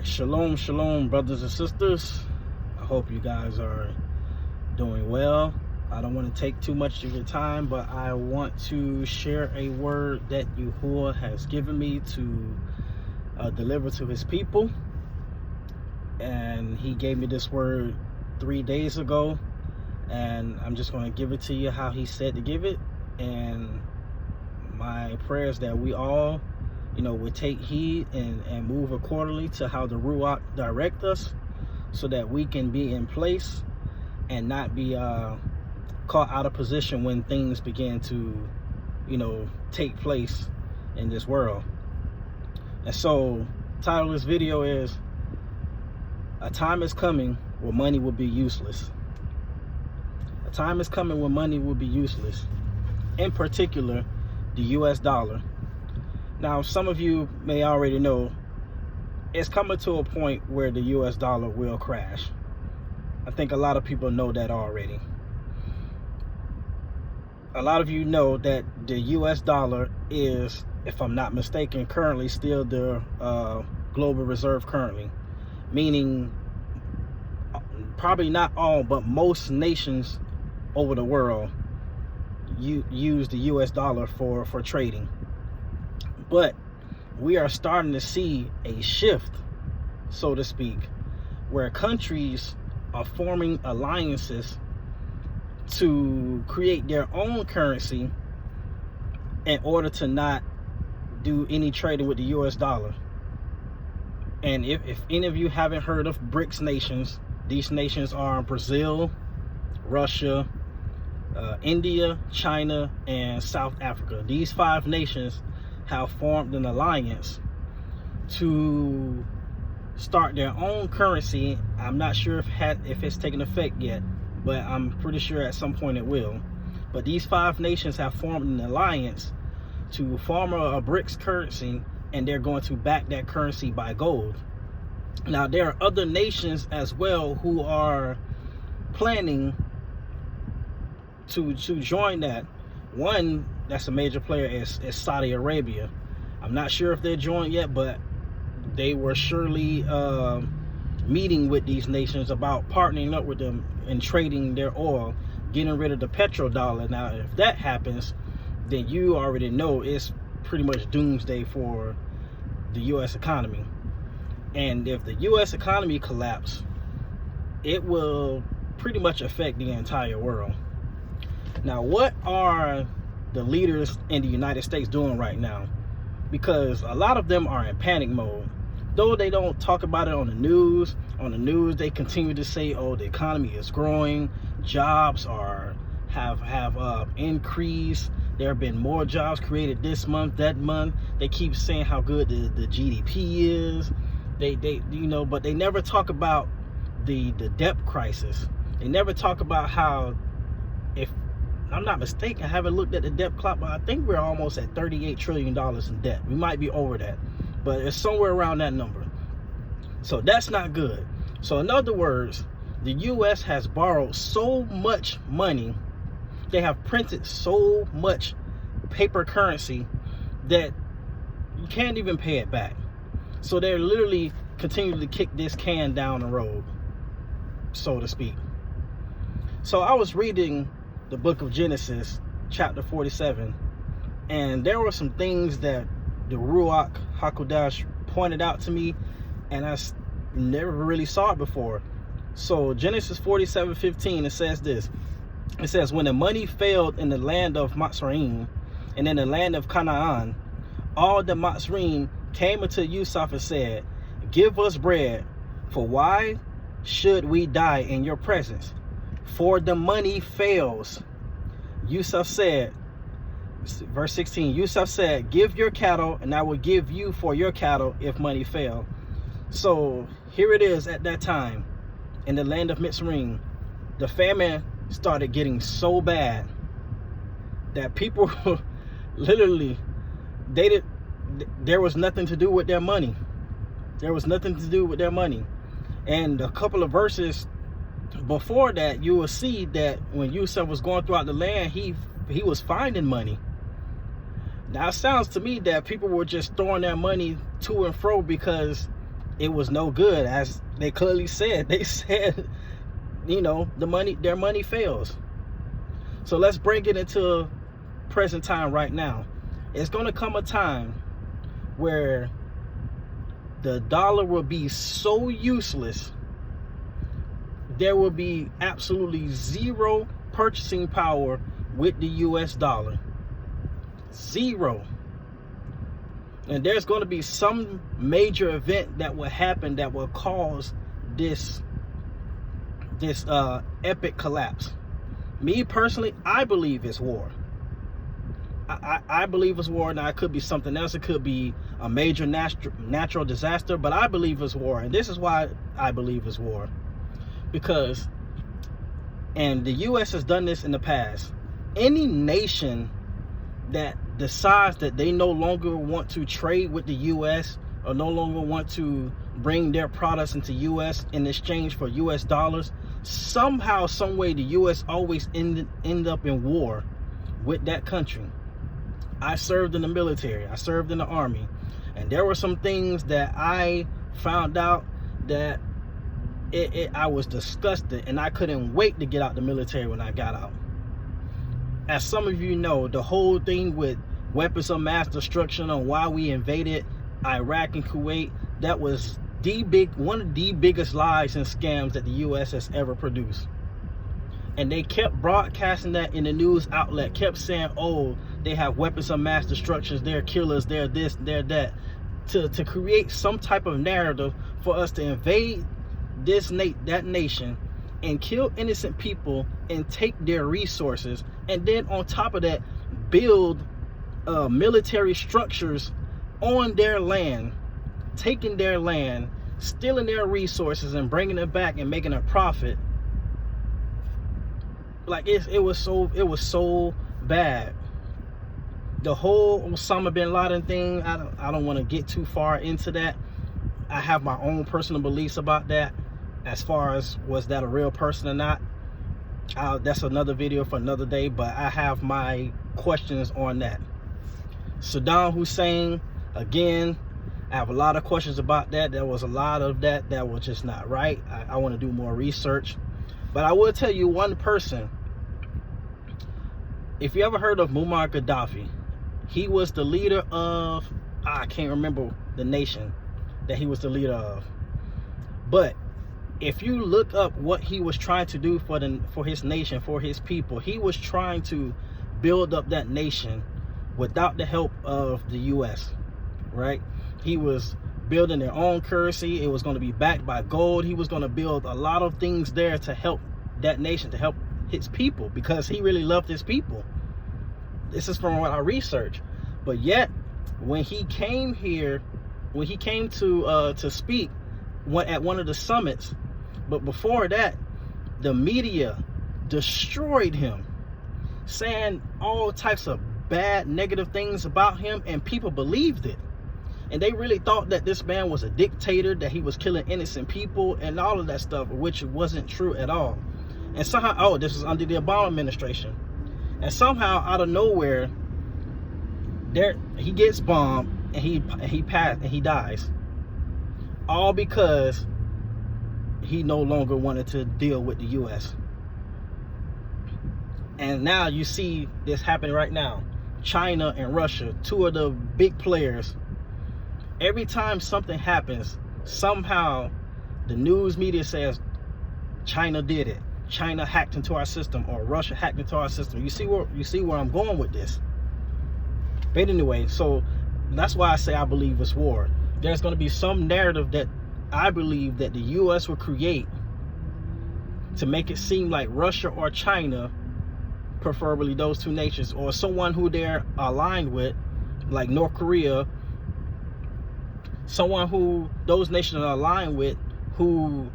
right, shalom, brothers and sisters. I hope you guys are doing well. I don't want to take too much of your time, but I want to share a word that Yahuwah has given me to deliver to his people. And he gave me this word 3 days ago, and I'm just going to give it to you how he said to give it. And my prayer is that we all would take heed and move accordingly to how the Ruach direct us, so that we can be in place and not be caught out of position when things begin to take place in this world. And so the title of this video is "A Time is Coming Where Money Will Be Useless." A time is coming when money will be useless, in particular the US dollar. Now, some of you may already know it's coming to a point where the US dollar will crash. I think a lot of people know that already. A lot of you know that the US dollar is, if I'm not mistaken, currently still the global reserve currently. Meaning, probably not all, but most nations over the world use the US dollar for trading. But we are starting to see a shift, so to speak, where countries are forming alliances to create their own currency in order to not do any trading with the US dollar. And if any of you haven't heard of BRICS nations, these nations are Brazil, Russia, India, China, and South Africa. These 5 nations have formed an alliance to start their own currency. I'm not sure if it's taken effect yet, but I'm pretty sure at some point it will. But these 5 nations have formed an alliance to form a BRICS currency, and they're going to back that currency by gold. Now, there are other nations as well who are planning to join that. One that's a major player is Saudi Arabia. I'm not sure if they're joined yet, but they were surely meeting with these nations about partnering up with them and trading their oil, getting rid of the petrodollar. Now, if that happens, then you already know it's pretty much doomsday for the U.S. economy. And if the U.S. economy collapses, it will pretty much affect the entire world. Now, what are the leaders in the United States doing right now? Because a lot of them are in panic mode. Though they don't talk about it on the news, they continue to say, oh, the economy is growing, jobs have increased, there have been more jobs created this month, that month. They keep saying how good the GDP is. But they never talk about the debt crisis. They never talk about how, if I'm not mistaken, I haven't looked at the debt clock, but I think we're almost at $38 trillion in debt. We might be over that, but it's somewhere around that number. So that's not good. So in other words, the U.S. has borrowed so much money, they have printed so much paper currency that you can't even pay it back. So they're literally continuing to kick this can down the road, so to speak. So I was reading the book of Genesis, chapter 47, and there were some things that the Ruach HaKodesh pointed out to me, and I never really saw it before. So Genesis 47:15, it says this. It says, when the money failed in the land of Mitzrayim and in the land of Canaan, all the Mitzrayim came unto Yusuf and said, give us bread, for why should we die in your presence? For the money fails. Yusuf said, verse 16, Yusuf said, give your cattle, and I will give you for your cattle if money fail. So here it is at that time in the land of Mitzrayim. The famine started getting so bad that people literally, there was nothing to do with their money. There was nothing to do with their money. And a couple of verses before that, you will see that when Yusuf was going throughout the land, he was finding money. Now, it sounds to me that people were just throwing their money to and fro because it was no good, as they clearly said. They said, you know, their money fails. So let's bring it into present time right now. It's going to come a time where the dollar will be so useless, there will be absolutely zero purchasing power with the US dollar. Zero. And there's going to be some major event that will happen that will cause this epic collapse. Me personally, I believe it's war. I believe it's war. Now, it could be something else. It could be a major natural disaster, but I believe it's war. And this is why I believe it's war. Because, and the U.S. has done this in the past, any nation that decides that they no longer want to trade with the U.S. or no longer want to bring their products into U.S. in exchange for U.S. dollars, somehow, some way, the U.S. always end up in war with that country. I served in the military. I served in the Army. And there were some things that I found out that I was disgusted, and I couldn't wait to get out the military when I got out. As some of you know, the whole thing with weapons of mass destruction on why we invaded Iraq and Kuwait, that was one of the biggest lies and scams that the U.S. has ever produced. And they kept broadcasting that in the news outlet, kept saying, oh, they have weapons of mass destruction, they're killers, they're this, they're that, to create some type of narrative for us to invade that nation and kill innocent people and take their resources, and then on top of that build military structures on their land, taking their land, stealing their resources and bringing it back and making a profit. Like it was so bad. The whole Osama bin Laden thing, I don't want to get too far into that. I have my own personal beliefs about that, as far as was that a real person or not. That's another video for another day, but I have my questions on that. Saddam Hussein, again, I have a lot of questions about that. There was a lot of that was just not right. I want to do more research. But I will tell you one person. If you ever heard of Muammar Gaddafi, he was the leader of, I can't remember the nation that he was the leader of. But if you look up what he was trying to do for his nation, for his people, he was trying to build up that nation without the help of the U.S., right? He was building their own currency. It was going to be backed by gold. He was going to build a lot of things there to help that nation, to help his people, because he really loved his people. This is from what I researched. But yet, when he came here, when he came to speak at one of the summits, but before that, the media destroyed him, saying all types of bad, negative things about him, and people believed it. And they really thought that this man was a dictator, that he was killing innocent people and all of that stuff, which wasn't true at all. And somehow, oh, this was under the Obama administration. And somehow, out of nowhere, he gets bombed and he passed and he dies. All because he no longer wanted to deal with the U.S. And now you see this happening right now. China and Russia, two of the big players. Every time something happens, somehow the news media says China did it. China hacked into our system, or Russia hacked into our system. You see where I'm going with this. But anyway, so that's why I say I believe it's war. There's going to be some narrative that I believe that the U.S. will create to make it seem like Russia or China, preferably those two nations, or someone who they're aligned with, like North Korea, someone who those nations are aligned with, who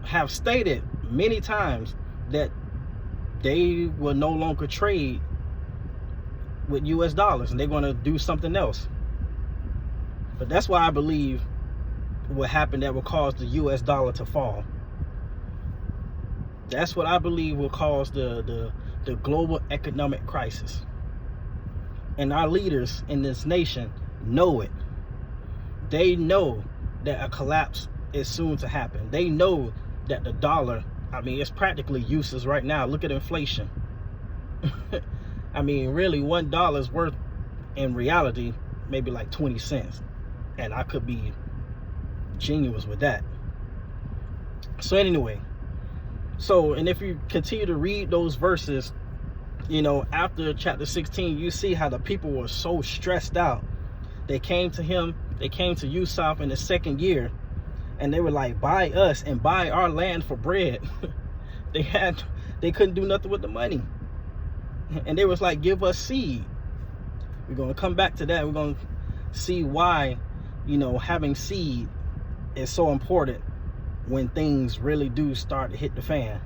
have stated many times that they will no longer trade with US dollars and they're going to do something else. But that's why I believe what happened that will cause the US dollar to fall. That's what I believe will cause the global economic crisis. And our leaders in this nation know it. They know that a collapse is soon to happen. They know that the dollar, I mean, it's practically useless right now. Look at inflation. I mean, really, $1 is worth, in reality, maybe like 20 cents. And I could be genuine with that. So anyway, and if you continue to read those verses, you know, after chapter 16, you see how the people were so stressed out. They came to him, they came to Yusuf in the second year, and they were like, buy us and buy our land for bread. They couldn't do nothing with the money. And they was like, give us seed. We're going to come back to that. We're going to see why, you know, having seed is so important when things really do start to hit the fan.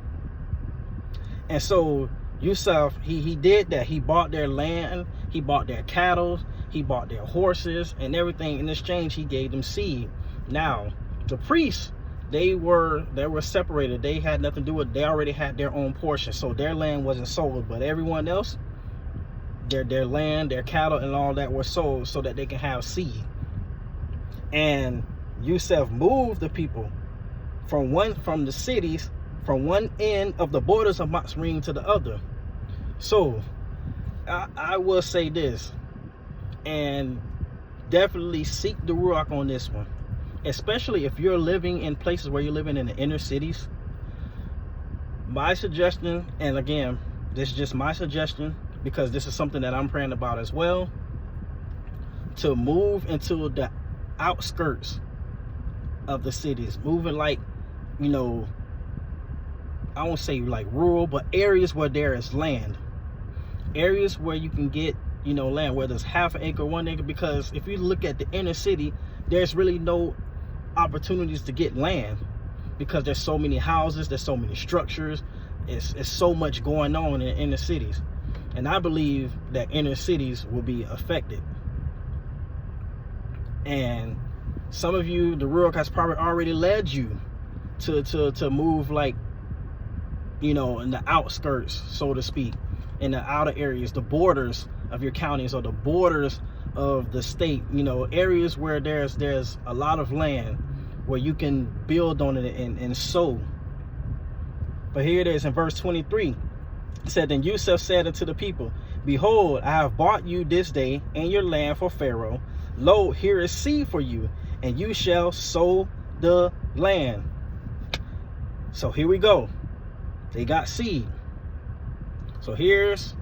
And so Yusuf, he did that. He bought their land, he bought their cattle, he bought their horses and everything. In exchange, he gave them seed. Now, the priests, they were separated. They had nothing to do with it. They already had their own portion, so their land wasn't sold. But everyone else, their land, their cattle, and all that were sold so that they can have seed. And Yusuf moved the people from the cities, from one end of the borders of Masreen to the other. So I will say this, and definitely seek the Ruach on this one, especially if you're living in places where you're living in the inner cities. My suggestion, and again, this is just my suggestion because this is something that I'm praying about as well, to move into the outskirts of the cities, moving like, you know, I won't say like rural, but areas where there is land, areas where you can get, you know, land, whether it's half an acre, 1 acre, because if you look at the inner city, there's really no opportunities to get land because there's so many houses, there's so many structures, it's so much going on in inner cities. And I believe that inner cities will be affected. And some of you, the Ruach has probably already led you to move, like, you know, in the outskirts, so to speak, in the outer areas, the borders of your counties or the borders of the state, you know, areas where there's a lot of land where you can build on it and sow. But here it is in verse 23. It said, then Yusuf said unto the people, behold, I have bought you this day and your land for Pharaoh. Lo, here is seed for you, and you shall sow the land. So here we go. They got seed. So here's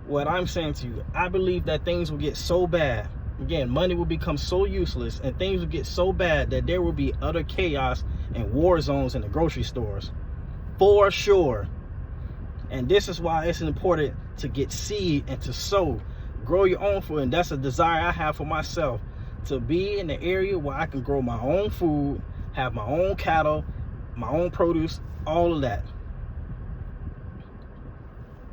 what I'm saying to you. I believe that things will get so bad. Again, money will become so useless and things will get so bad that there will be utter chaos and war zones in the grocery stores. For sure. And this is why it's important to get seed and to sow. Grow your own food. And that's a desire I have for myself, to be in the area where I can grow my own food, have my own cattle, my own produce, all of that.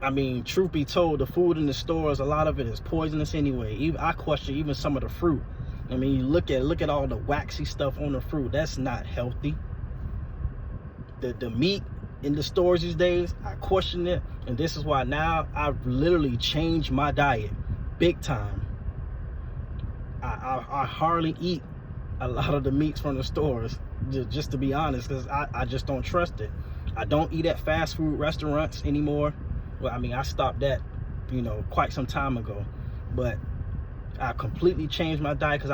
I mean, truth be told, the food in the stores, a lot of it is poisonous anyway. I question even some of the fruit. I mean, you look at all the waxy stuff on the fruit. That's not healthy. The meat in the stores these days, I question it. And this is why now I've literally changed my diet big time. I hardly eat a lot of the meats from the stores, just to be honest, because I just don't trust it. I don't eat at fast food restaurants anymore. Well, I mean, I stopped that, you know, quite some time ago, but I completely changed my diet because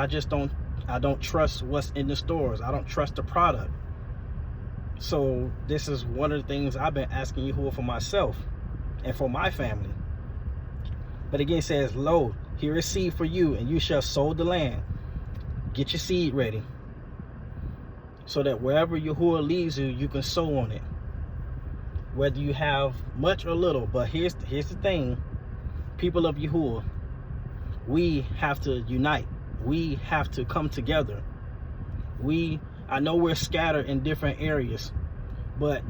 I don't trust what's in the stores. I don't trust the product. So this is one of the things I've been asking Yahuwah for myself and for my family. But again, it says, lo, here is seed for you, and you shall sow the land. Get your seed ready, so that wherever Yahuwah leads you, you can sow on it, whether you have much or little. But here's the thing, people of Yahuwah, we have to unite. We have to come together. I know we're scattered in different areas, but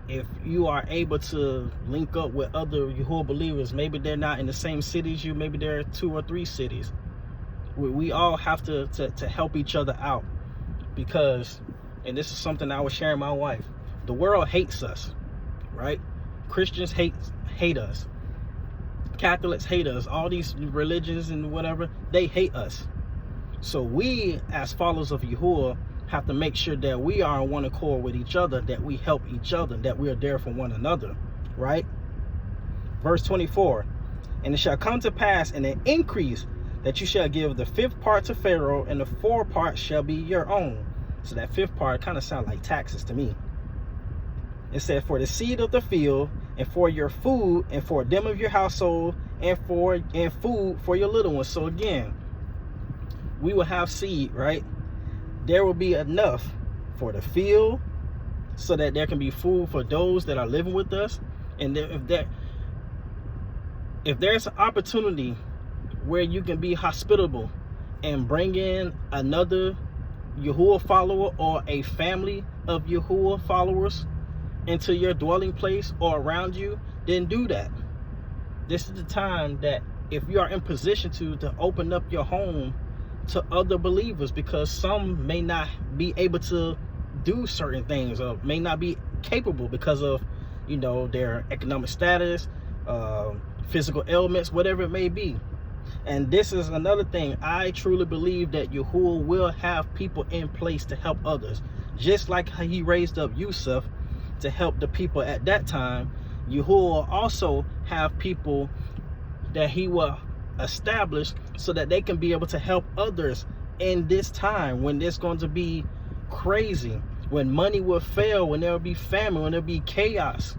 if you are able to link up with other Yahuwah believers, maybe they're not in the same city as you, maybe there are 2 or 3 cities. We all have to help each other out, because, and this is something I was sharing with my wife, the world hates us, right? Christians hate us. Catholics hate us. All these religions and whatever, they hate us. So we, as followers of Yahuwah, have to make sure that we are on one accord with each other, that we help each other, that we are there for one another, right? Verse 24, and it shall come to pass in an increase that you shall give the 5th part to Pharaoh, and the 4th part shall be your own. So that 5th part kind of sounds like taxes to me. It said, for the seed of the field, and for your food, and for them of your household, and food for your little ones. So again, we will have seed, right? There will be enough for the field, so that there can be food for those that are living with us. And if there's an opportunity where you can be hospitable and bring in another Yahuwah follower or a family of Yahuwah followers into your dwelling place or around you, then do that. This is the time that if you are in position to open up your home to other believers, because some may not be able to do certain things or may not be capable because of, you know, their economic status, physical ailments, whatever it may be. And this is another thing. I truly believe that Yahuwah will have people in place to help others. Just like how he raised up Yusuf to help the people at that time, Yahuwah will also have people that he will establish so that they can be able to help others in this time when it's going to be crazy, when money will fail, when there will be famine, when there will be chaos.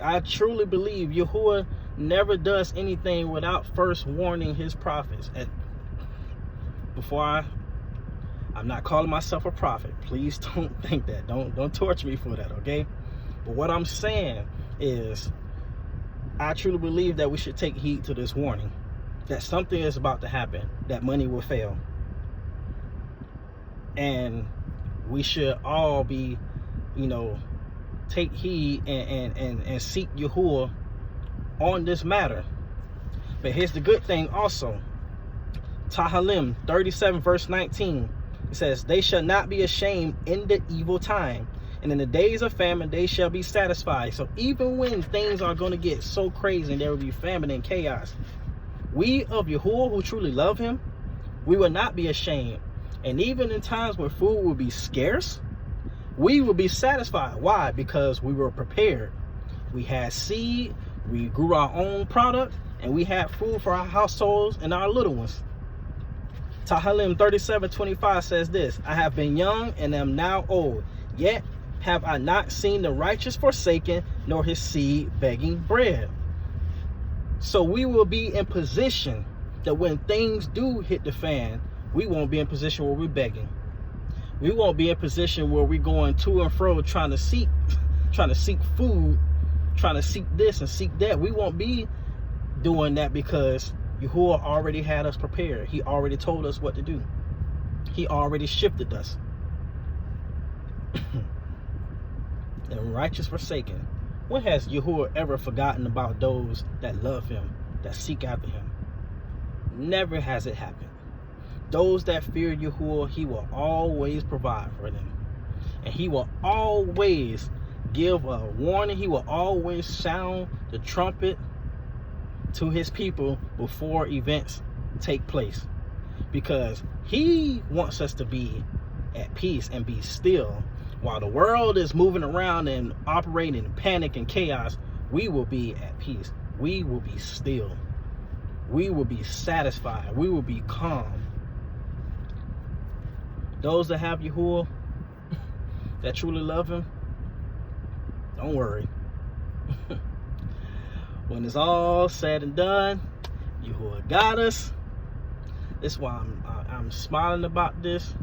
I truly believe Yahuwah never does anything without first warning his prophets. And I'm not calling myself a prophet. Please don't think that. Don't torture me for that, okay? But what I'm saying is, I truly believe that we should take heed to this warning, that something is about to happen, that money will fail. And we should all be, you know, take heed and seek Yahuwah on this matter. But here's the good thing also. Tehillim 37 verse 19, it says, they shall not be ashamed in the evil time, and in the days of famine they shall be satisfied. So even when things are going to get so crazy and there will be famine and chaos, we of Yahuwah who truly love him, we will not be ashamed. And even in times when food will be scarce, we will be satisfied. Why? Because we were prepared. We had seed, we grew our own product, and we had food for our households and our little ones. Tehillim 37:25 says this, I have been young and am now old, yet have I not seen the righteous forsaken, nor his seed begging bread. So we will be in position that when things do hit the fan, we won't be in position where we're begging. We won't be in position where we're going to and fro trying to seek food, trying to seek this and seek that. We won't be doing that because Yahuwah already had us prepared. He already told us what to do. He already shifted us. And righteous forsaken. When has Yahuwah ever forgotten about those that love him, that seek after him? Never has it happened. Those that fear Yahuwah, he will always provide for them. And he will always give a warning. He will always sound the trumpet to his people before events take place. Because he wants us to be at peace and be still. While the world is moving around and operating in panic and chaos, we will be at peace. We will be still. We will be satisfied. We will be calm. Those that have Yahuwah, that truly love him, don't worry. When it's all said and done, Yahuwah got us. That's why I'm smiling about this,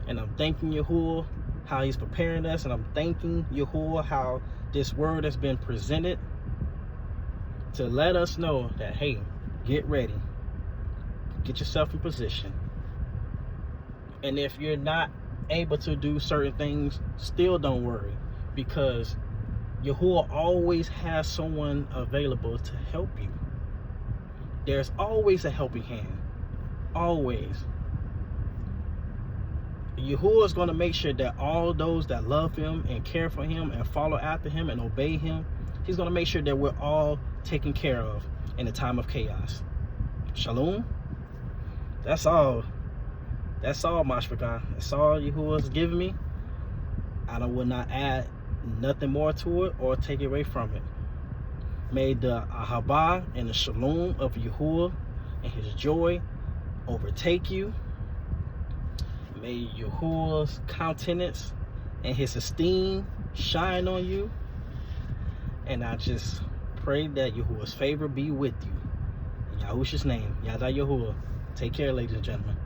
and I'm thanking Yahuwah how he's preparing us, and I'm thanking Yahuwah how this word has been presented to let us know that, hey, get ready, get yourself in position. And if you're not able to do certain things, still don't worry, because Yahuwah always has someone available to help you. There's always a helping hand. Always. Yahuwah is going to make sure that all those that love him and care for him and follow after him and obey him, he's going to make sure that we're all taken care of in a time of chaos. Shalom. That's all. That's all, Mashpakan. That's all Yahuwah's giving me. I will not add nothing more to it or take away from it. May the Ahaba and the Shalom of Yahuwah and his joy overtake you. May Yahuwah's countenance and his esteem shine on you. And I just pray that Yahuwah's favor be with you. In Yahushua's name, Yada Yahuwah. Take care, ladies and gentlemen.